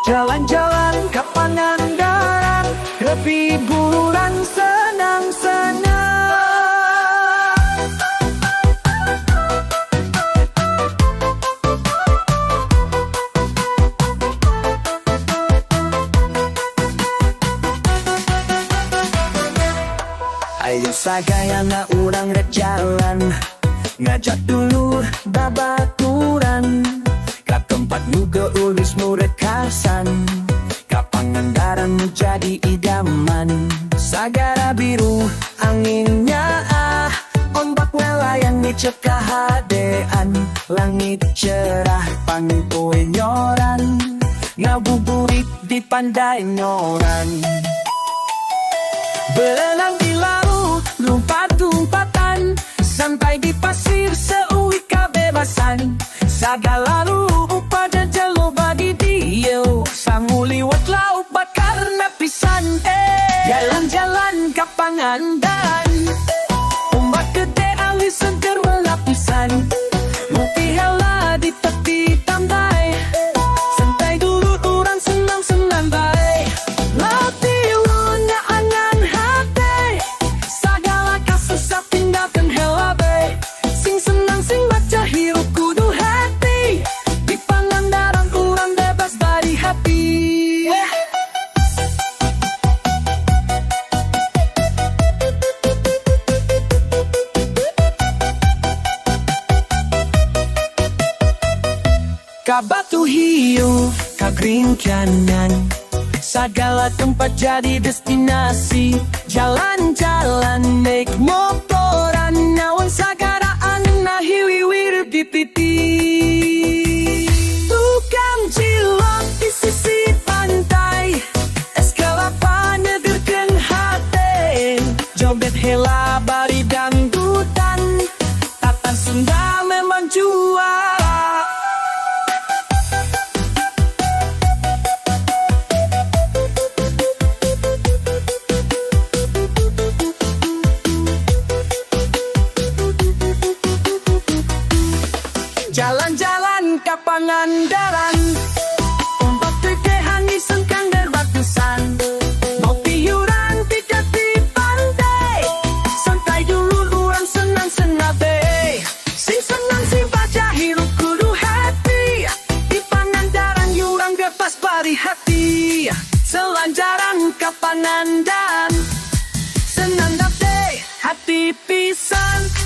Jalan-jalan ke Pangandaran, hiburan senang-senang. Ayo sagayana urang rek jalan, ngajak dulur babaturan ka tempat nu geulis nu rekasan, ka Pangandaran menjadi idaman. Sagara biru anginnya ombak nelayan ngicep kahadean, langit cerah pangipoe nyoran, ngabuburit di pandai nyoran. Berenang di laut, lompat-lompatan, sampai di pasir seuik kebebasan. Sagala pada jalo bagi dia, sanguliwat laut bakar napisan. Jalan-jalan ke Pangandaran, ombak gede alis seger lapisan. Ngopi hela di tepi pantai, santai dulu orang senang-senang baik. Latihannya angan hati, sagala kasusah tinggalkan hela baik. Sing senang sing baca hirup kudu hati, di Pangandaran orang bebas dari hati. Ka Batu Hiu, ka Green Canyon, sagala tempat jadi destinasi. Jalan-jalan naik motoran, naon sagara angin hiwiwir di titi. Tukang cilok di sisi pantai, es kelapa nyegerkeun hate. Joget hela bari dangdutan, tatan Sunda memang juara. Jalan-jalan ke Pangandaran, ombak gede hangi sengkang berbatusan. Ngopi yuran di tepi pantai, santai dulu orang senang-senang deh. Sing senang sing baca hirup kudu happy, di Pangandaran yuran bebas bari hati. Selanjaran ke Pangandaran, senang deh hati pisan.